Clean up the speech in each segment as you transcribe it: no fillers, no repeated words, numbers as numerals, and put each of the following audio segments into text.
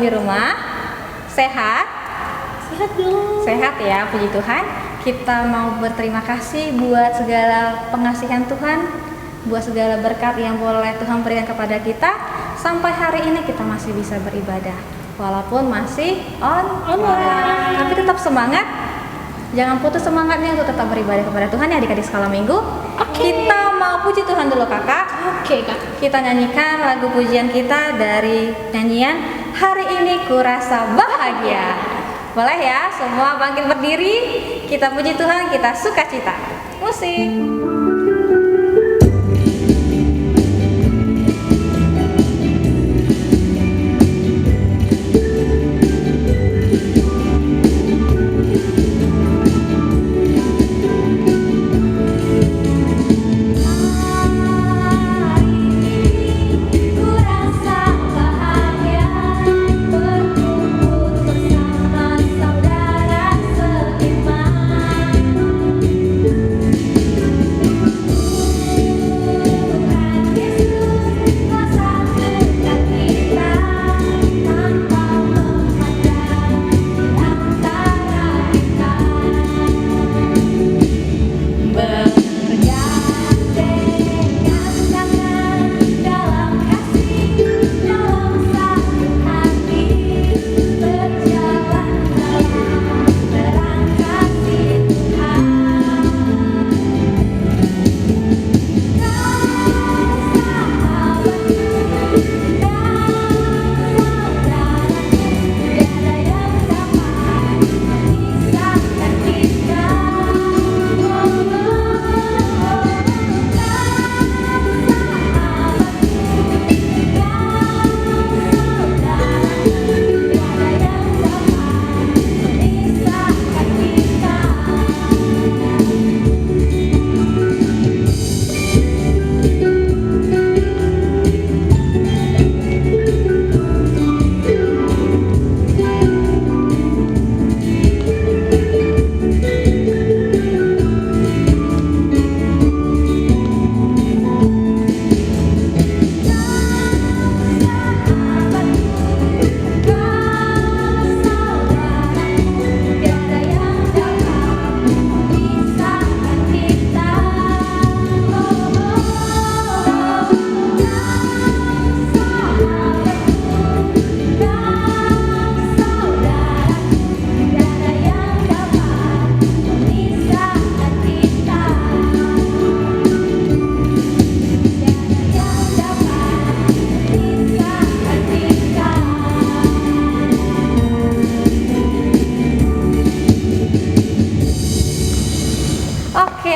di rumah? Sehat? Sehat dong. Sehat ya, puji Tuhan. Kita mau berterima kasih buat segala pengasihan Tuhan, buat segala berkat yang boleh Tuhan berikan kepada kita. Sampai hari ini kita masih bisa beribadah, walaupun masih online. Tapi tetap semangat, jangan putus semangatnya untuk tetap beribadah kepada Tuhan ya adik-adik sekolah minggu. Kita mau puji Tuhan dulu kakak. Oke, Kak. Kita nyanyikan lagu pujian kita dari nyanyian Hari Ini Kurasa Bahagia. Boleh ya, semua bangkit berdiri. Kita puji Tuhan, kita sukacita. Musik.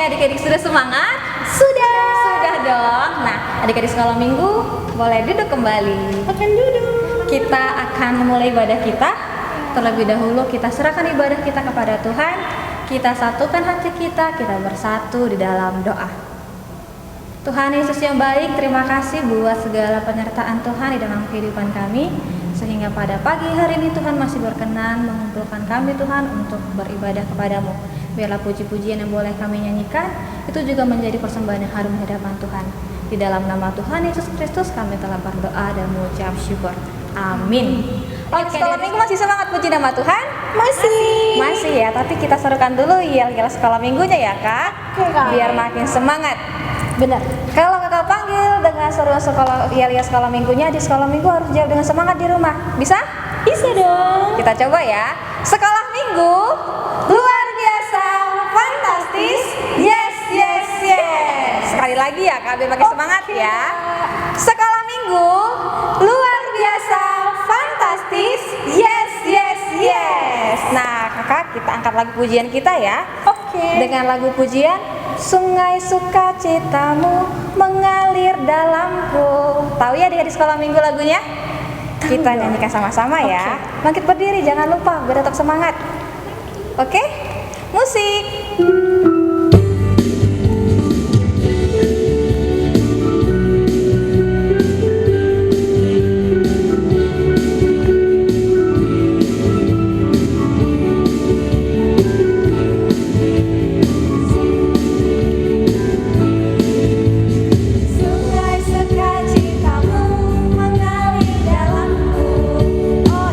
Adik-adik sudah semangat? Sudah dong. Nah, adik-adik sekolah minggu boleh duduk kembali. Akan duduk. Kita akan memulai ibadah kita. Terlebih dahulu kita serahkan ibadah kita kepada Tuhan. Kita satukan hati kita bersatu di dalam doa. Tuhan Yesus yang baik, terima kasih buat segala penyertaan Tuhan di dalam kehidupan kami. Sehingga pada pagi hari ini Tuhan masih berkenan mengumpulkan kami Tuhan untuk beribadah kepadamu. Biarlah puji-pujian yang boleh kami nyanyikan itu juga menjadi persembahan yang harum di hadapan Tuhan. Di dalam nama Tuhan Yesus Kristus kami telah berdoa dan mengucap syukur. Amin. Oke, sekolah minggu masih semangat puji nama Tuhan? Masih ya, tapi kita serukan dulu yel-yel sekolah minggunya ya Kak. Oke, Kak. Biar makin semangat. Benar. Kalau kakak panggil dengan seruan sekolah yel-yel sekolah minggunya di sekolah minggu harus jawab dengan semangat di rumah. Bisa? Bisa dong. Kita coba ya. Sekolah minggu luar biasa, fantastis. Yes, yes, yes. Sekali lagi ya Kak, biar makin semangat ya. Sekolah minggu luar biasa, fantastis. Yes, yes, yes. Nah kakak, kita angkat lagu pujian kita ya. Oke. Dengan lagu pujian Sungai Sukacitamu mengalir dalamku. Tahu ya di sekolah minggu lagunya? Kita nyanyikan sama-sama ya. Bangkit berdiri, jangan lupa biar tetap semangat. Oke? Musik. Sungai sukacitamu mengalir dalamku. Oh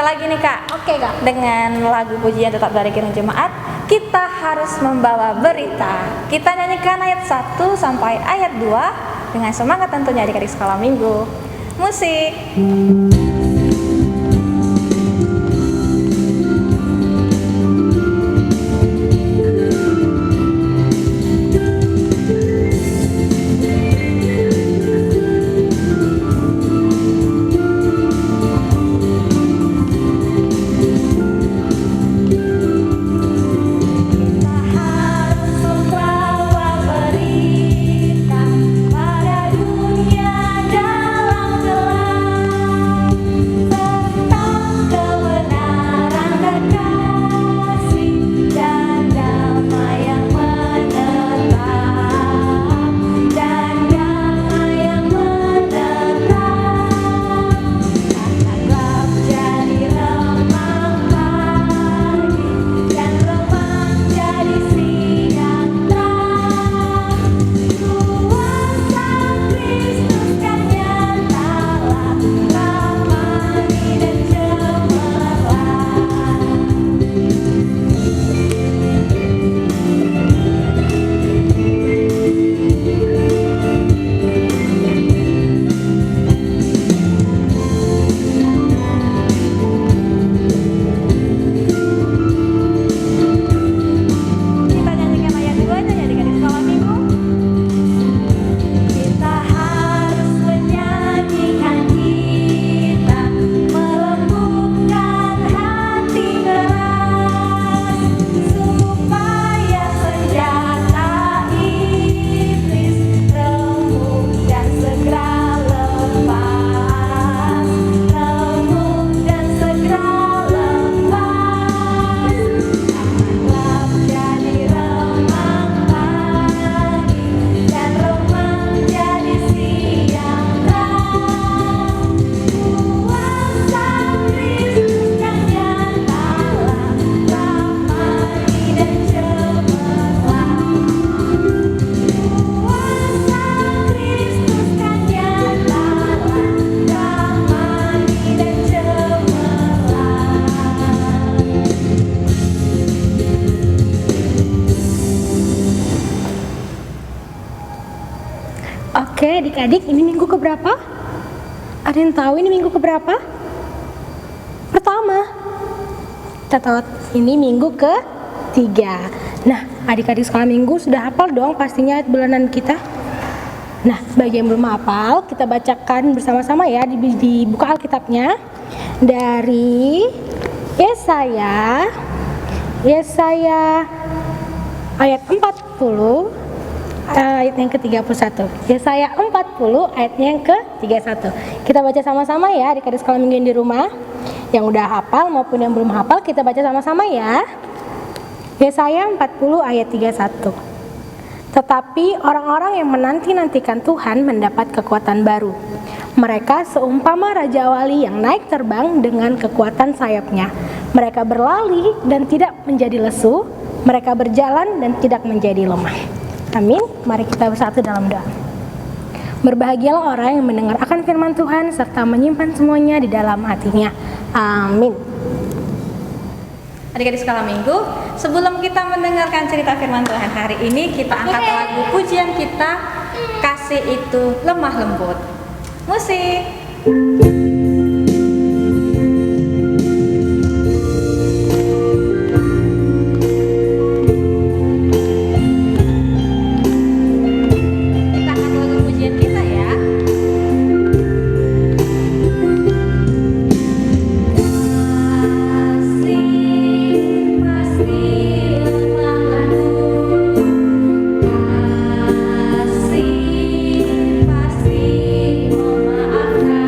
lagi nih Kak. Oke Kak. Dengan lagu pujian Tetap dari Kirung Jemaat, kita harus membawa berita. Kita nyanyikan ayat 1 sampai ayat 2 dengan semangat tentunya adik-adik sekolah minggu. Musik. Oke adik-adik, ini minggu keberapa? Ada yang tahu ini minggu keberapa? Pertama. Kita tahu ini minggu ketiga. Nah, adik-adik sekolah minggu sudah hafal dong pastinya bulanan kita. Nah, bagi yang belum hafal, kita bacakan bersama-sama ya, dibuka Alkitabnya dari Yesaya ayat 40 ayat yang ke-31. Yesaya 40 ayatnya yang ke-31. Kita baca sama-sama ya adik-adik sekolah minggu yang di rumah. Yang udah hafal maupun yang belum hafal, kita baca sama-sama ya. Yesaya 40 ayat 31. Tetapi orang-orang yang menanti-nantikan Tuhan mendapat kekuatan baru. Mereka seumpama raja wali yang naik terbang dengan kekuatan sayapnya. Mereka berlari dan tidak menjadi lesu. Mereka berjalan dan tidak menjadi lemah. Amin. Mari kita bersatu dalam doa. Berbahagialah orang yang mendengar akan firman Tuhan serta menyimpan semuanya di dalam hatinya. Amin. Adik-adik sekolah minggu, sebelum kita mendengarkan cerita firman Tuhan hari ini, kita angkat lagu pujian kita, Kasih Itu Lemah Lembut. Musik. Pasti memaafkan.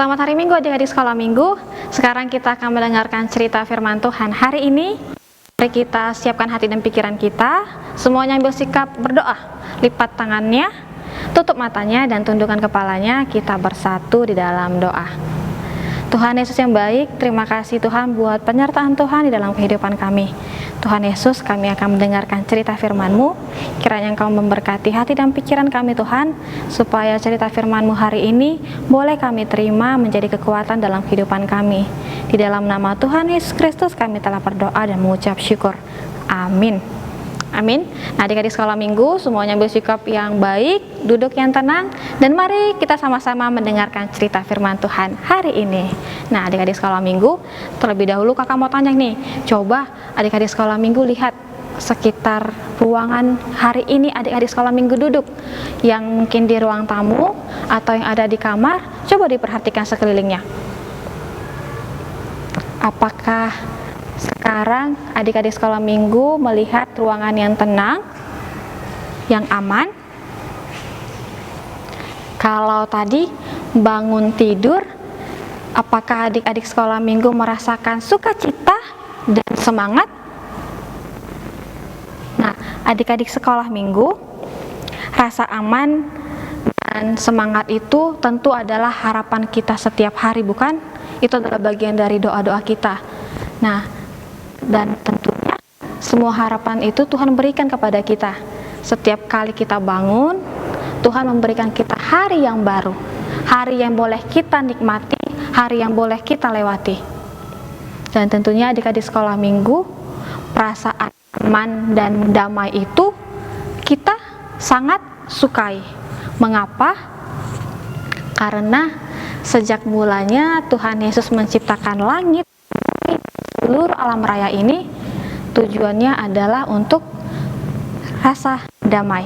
Selamat hari Minggu adik-adik sekolah Minggu. Sekarang kita akan mendengarkan cerita firman Tuhan hari ini. Mari kita siapkan hati dan pikiran kita. Semuanya ambil sikap berdoa. Lipat tangannya, tutup matanya dan tundukkan kepalanya. Kita bersatu di dalam doa. Tuhan Yesus yang baik, terima kasih Tuhan buat penyertaan Tuhan di dalam kehidupan kami. Tuhan Yesus, kami akan mendengarkan cerita firman-Mu. Kiranya Engkau memberkati hati dan pikiran kami Tuhan, supaya cerita firman-Mu hari ini boleh kami terima menjadi kekuatan dalam kehidupan kami. Di dalam nama Tuhan Yesus Kristus kami telah berdoa dan mengucap syukur. Amin. Amin. Nah, adik-adik sekolah Minggu, semuanya bersikap yang baik, duduk yang tenang, dan mari kita sama-sama mendengarkan cerita firman Tuhan hari ini. Nah, adik-adik sekolah Minggu, terlebih dahulu kakak mau tanya nih, coba adik-adik sekolah Minggu lihat sekitar ruangan hari ini adik-adik sekolah Minggu duduk, yang mungkin di ruang tamu atau yang ada di kamar, coba diperhatikan sekelilingnya. Apakah sekarang adik-adik sekolah Minggu melihat ruangan yang tenang, yang aman? Kalau tadi bangun tidur, apakah adik-adik sekolah Minggu merasakan sukacita dan semangat? Nah, adik-adik sekolah Minggu, rasa aman dan semangat itu tentu adalah harapan kita setiap hari, bukan? Itu adalah bagian dari doa-doa kita. Nah, dan tentunya semua harapan itu Tuhan berikan kepada kita. Setiap kali kita bangun, Tuhan memberikan kita hari yang baru, hari yang boleh kita nikmati, hari yang boleh kita lewati. Dan tentunya adik-adik sekolah Minggu, perasaan aman dan damai itu kita sangat sukai. Mengapa? Karena sejak mulanya Tuhan Yesus menciptakan langit, seluruh alam raya ini, tujuannya adalah untuk rasa damai.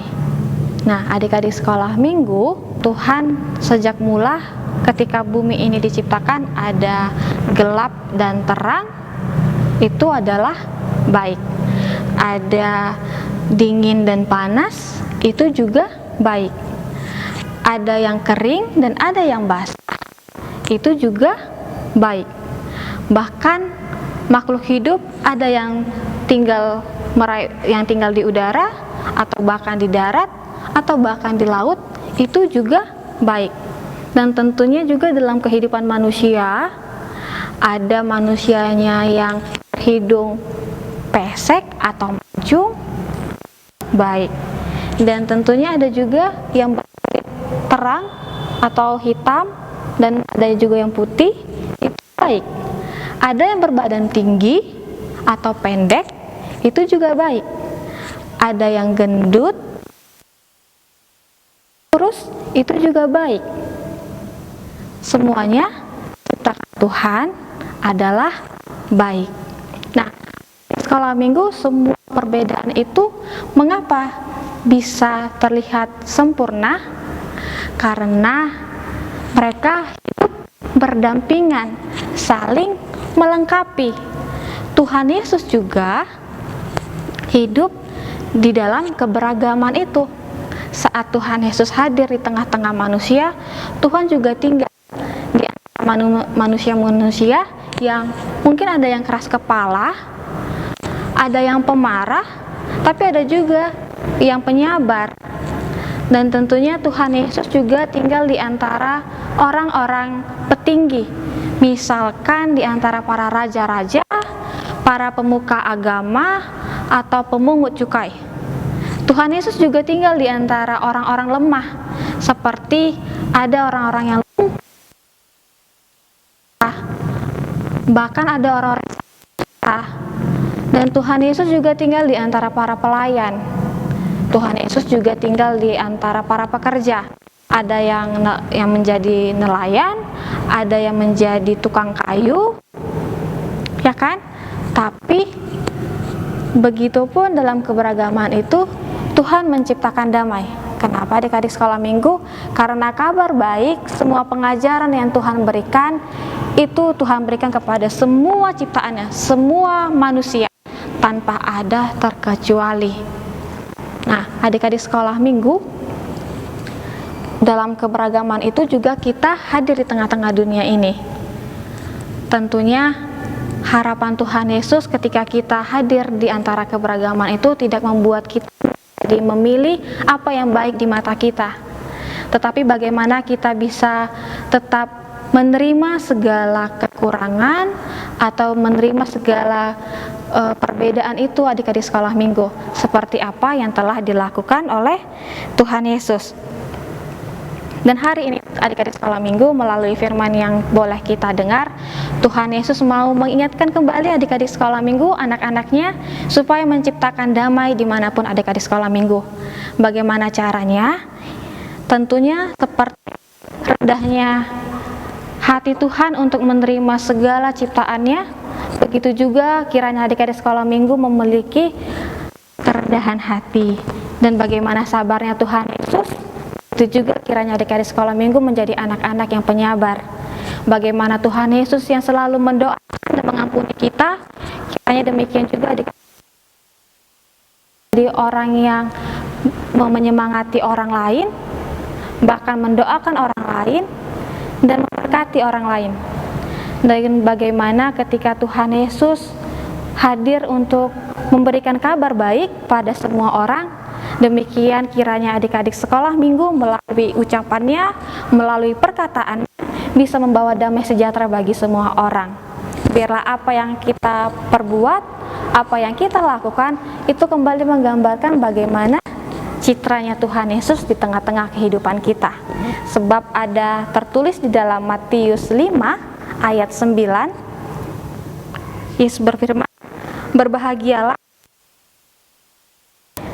Nah, adik-adik sekolah Minggu, Tuhan sejak mula ketika bumi ini diciptakan ada gelap dan terang, itu adalah baik. Ada dingin dan panas, itu juga baik. Ada yang kering dan ada yang basah, itu juga baik. Bahkan makhluk hidup ada yang tinggal di udara, atau bahkan di darat, atau bahkan di laut, itu juga baik. Dan tentunya juga dalam kehidupan manusia, ada manusianya yang hidung pesek atau mancung, baik. Dan tentunya ada juga yang berkulit terang atau hitam, dan ada juga yang putih, itu baik. Ada yang berbadan tinggi atau pendek, itu juga baik. Ada yang gendut, kurus, itu juga baik. Semuanya ciptaan Tuhan adalah baik. Nah, di sekolah Minggu, semua perbedaan itu mengapa bisa terlihat sempurna? Karena mereka hidup berdampingan, saling melengkapi. Tuhan Yesus juga hidup di dalam keberagaman itu. Saat Tuhan Yesus hadir di tengah-tengah manusia, Tuhan juga tinggal di antara manusia-manusia yang mungkin ada yang keras kepala, ada yang pemarah, tapi ada juga yang penyabar. Dan tentunya Tuhan Yesus juga tinggal di antara orang-orang petinggi. Misalkan di antara para raja-raja, para pemuka agama, atau pemungut cukai. Tuhan Yesus juga tinggal di antara orang-orang lemah, seperti ada orang-orang yang lemah, bahkan ada orang-orang yang salah. Dan Tuhan Yesus juga tinggal di antara para pelayan. Tuhan Yesus juga tinggal di antara para pekerja. Ada yang menjadi nelayan, ada yang menjadi tukang kayu, ya kan? Tapi begitupun dalam keberagaman itu Tuhan menciptakan damai. Kenapa adik-adik sekolah Minggu? Karena kabar baik, semua pengajaran yang Tuhan berikan itu Tuhan berikan kepada semua ciptaannya, semua manusia, tanpa ada terkecuali. Nah, adik-adik sekolah Minggu, dalam keberagaman itu juga kita hadir di tengah-tengah dunia ini. Tentunya harapan Tuhan Yesus ketika kita hadir di antara keberagaman itu tidak membuat kita jadi memilih apa yang baik di mata kita, tetapi bagaimana kita bisa tetap menerima segala kekurangan atau menerima segala perbedaan itu adik-adik sekolah minggu, seperti apa yang telah dilakukan oleh Tuhan Yesus. Dan hari ini adik-adik sekolah minggu, melalui firman yang boleh kita dengar, Tuhan Yesus mau mengingatkan kembali adik-adik sekolah minggu, anak-anaknya, supaya menciptakan damai dimanapun adik-adik sekolah minggu. Bagaimana caranya? Tentunya seperti rendahnya hati Tuhan untuk menerima segala ciptaannya, begitu juga kiranya adik-adik sekolah minggu memiliki kerendahan hati. Dan bagaimana sabarnya Tuhan Yesus, itu juga kiranya adik-adik sekolah minggu menjadi anak-anak yang penyabar. Bagaimana Tuhan Yesus yang selalu mendoakan dan mengampuni kita, kiranya demikian juga adik-adik jadi orang yang menyemangati orang lain, bahkan mendoakan orang lain dan memberkati orang lain. Dan bagaimana ketika Tuhan Yesus hadir untuk memberikan kabar baik pada semua orang, demikian kiranya adik-adik sekolah minggu melalui ucapannya, melalui perkataan, bisa membawa damai sejahtera bagi semua orang. Biarlah apa yang kita perbuat, apa yang kita lakukan, itu kembali menggambarkan bagaimana citranya Tuhan Yesus di tengah-tengah kehidupan kita. Sebab ada tertulis di dalam Matius 5 ayat 9, Yesus berfirman, berbahagialah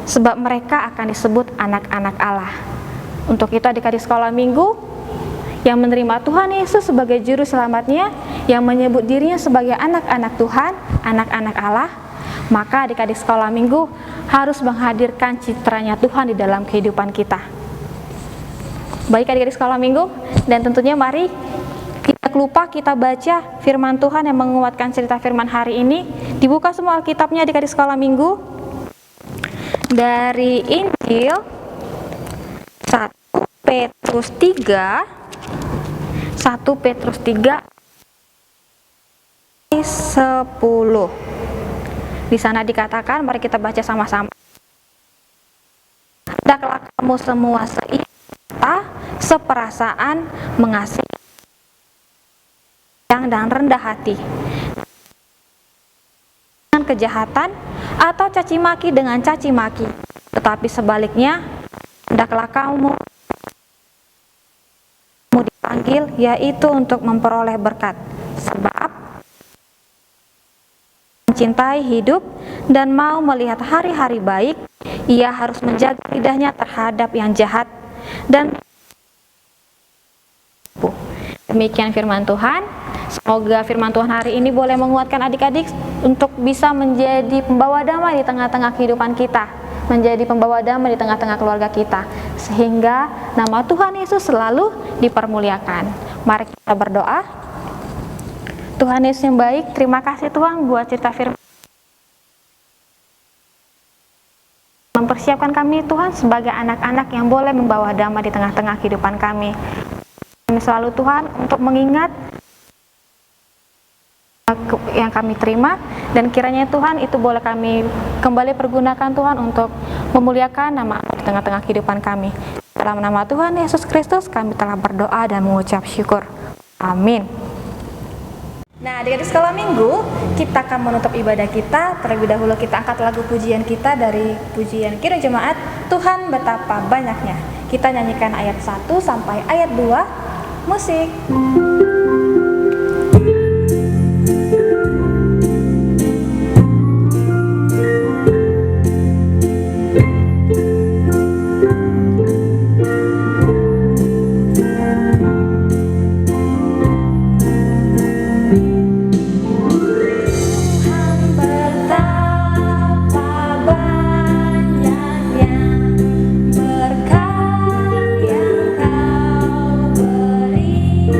sebab mereka akan disebut anak-anak Allah. Untuk itu adik-adik sekolah minggu yang menerima Tuhan Yesus sebagai juru selamatnya, yang menyebut dirinya sebagai anak-anak Tuhan, anak-anak Allah, maka adik-adik sekolah minggu harus menghadirkan citranya Tuhan di dalam kehidupan kita. Baik adik-adik sekolah minggu, dan tentunya mari tidak lupa kita baca firman Tuhan yang menguatkan cerita firman hari ini. Dibuka semua Alkitabnya adik-adik sekolah minggu, dari Injil 1 Petrus 3 10. Di sana dikatakan, mari kita baca sama-sama. Hendaklah kamu semua seirta, seperasaan, mengasihi dan rendah hati, dengan kejahatan atau caci maki dengan caci maki, tetapi sebaliknya hendaklah kamu dipanggil, yaitu untuk memperoleh berkat, sebab mencintai hidup dan mau melihat hari-hari baik, ia harus menjaga lidahnya terhadap yang jahat dan demikian firman Tuhan. Semoga firman Tuhan hari ini boleh menguatkan adik-adik untuk bisa menjadi pembawa damai di tengah-tengah kehidupan kita, menjadi pembawa damai di tengah-tengah keluarga kita, sehingga nama Tuhan Yesus selalu dipermuliakan. Mari kita berdoa. Tuhan Yesus yang baik, terima kasih Tuhan buat cerita firman, mempersiapkan kami Tuhan sebagai anak-anak yang boleh membawa damai di tengah-tengah kehidupan kami. Kami selalu Tuhan untuk mengingat yang kami terima, dan kiranya Tuhan itu boleh kami kembali pergunakan Tuhan untuk memuliakan nama di tengah-tengah kehidupan kami. Dalam nama Tuhan Yesus Kristus kami telah berdoa dan mengucap syukur. Amin. Nah, adik-adik sekolah minggu, kita akan menutup ibadah kita. Terlebih dahulu kita angkat lagu pujian kita dari pujian Kira Jemaat, Tuhan Betapa Banyaknya. Kita nyanyikan ayat 1 sampai ayat 2. Musik. Berkat yang Kau beri.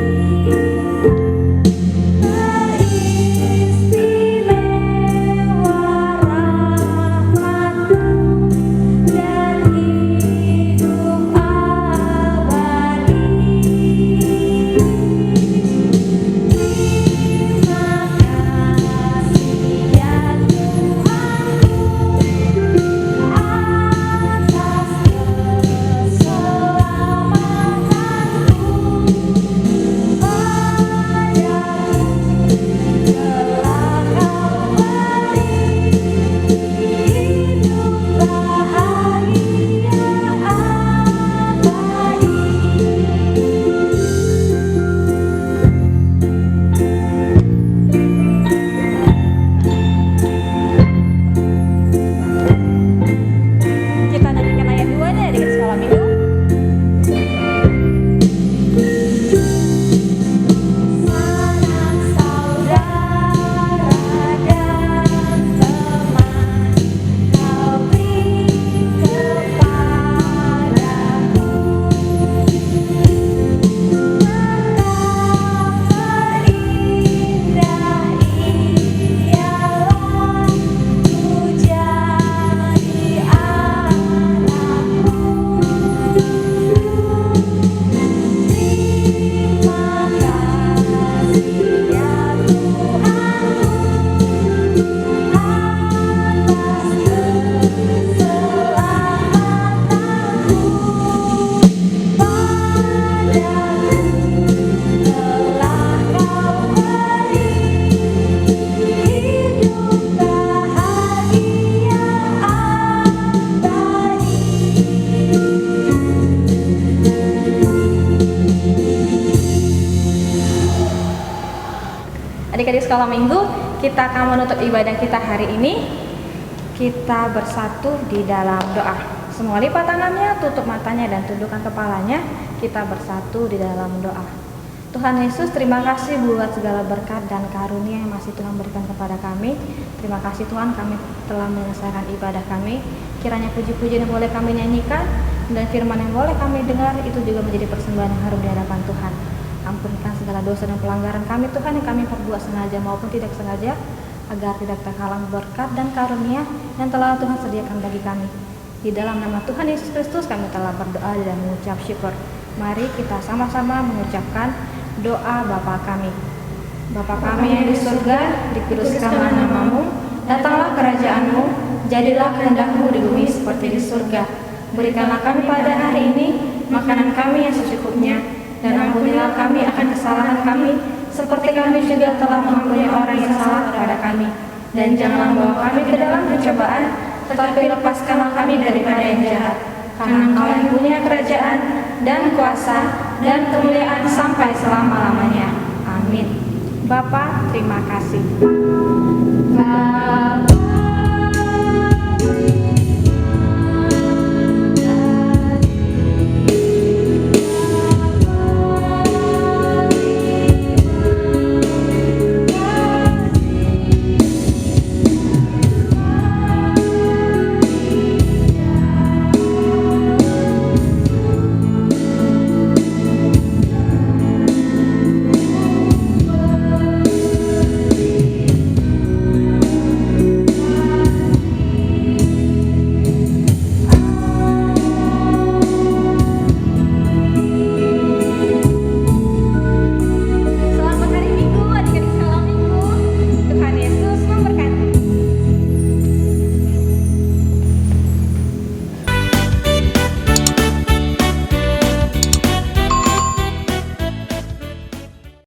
Sekolah Minggu, kita akan menutup ibadah kita hari ini. Kita bersatu di dalam doa. Semua lipat tangannya, tutup matanya dan tundukkan kepalanya. Kita bersatu di dalam doa. Tuhan Yesus, terima kasih buat segala berkat dan karunia yang masih Tuhan berikan kepada kami. Terima kasih Tuhan, kami telah menyelesaikan ibadah kami. Kiranya puji-pujian yang boleh kami nyanyikan dan firman yang boleh kami dengar itu juga menjadi persembahan yang harum di hadapan Tuhan. Ampunkan segala dosa dan pelanggaran kami Tuhan yang kami perbuat sengaja maupun tidak sengaja, agar tidak terhalang berkat dan karunia yang telah Tuhan sediakan bagi kami. Di dalam nama Tuhan Yesus Kristus kami telah berdoa dan mengucap syukur. Mari kita sama-sama mengucapkan doa Bapa kami. Bapa kami yang di surga, dikuduskanlah namamu, datanglah kerajaanmu, jadilah kehendak-Mu di bumi seperti di surga. Berikanlah kami pada hari ini makanan kami yang secukupnya, dan ampunilah kami akan kesalahan kami, seperti kami juga telah mengampuni orang yang salah kepada kami. Dan janganlah membawa kami ke dalam pencobaan, tetapi lepaskanlah kami daripada yang jahat. Karena Engkau yang punya kerajaan dan kuasa dan kemuliaan sampai selama-lamanya. Amin. Bapa, terima kasih. Bapa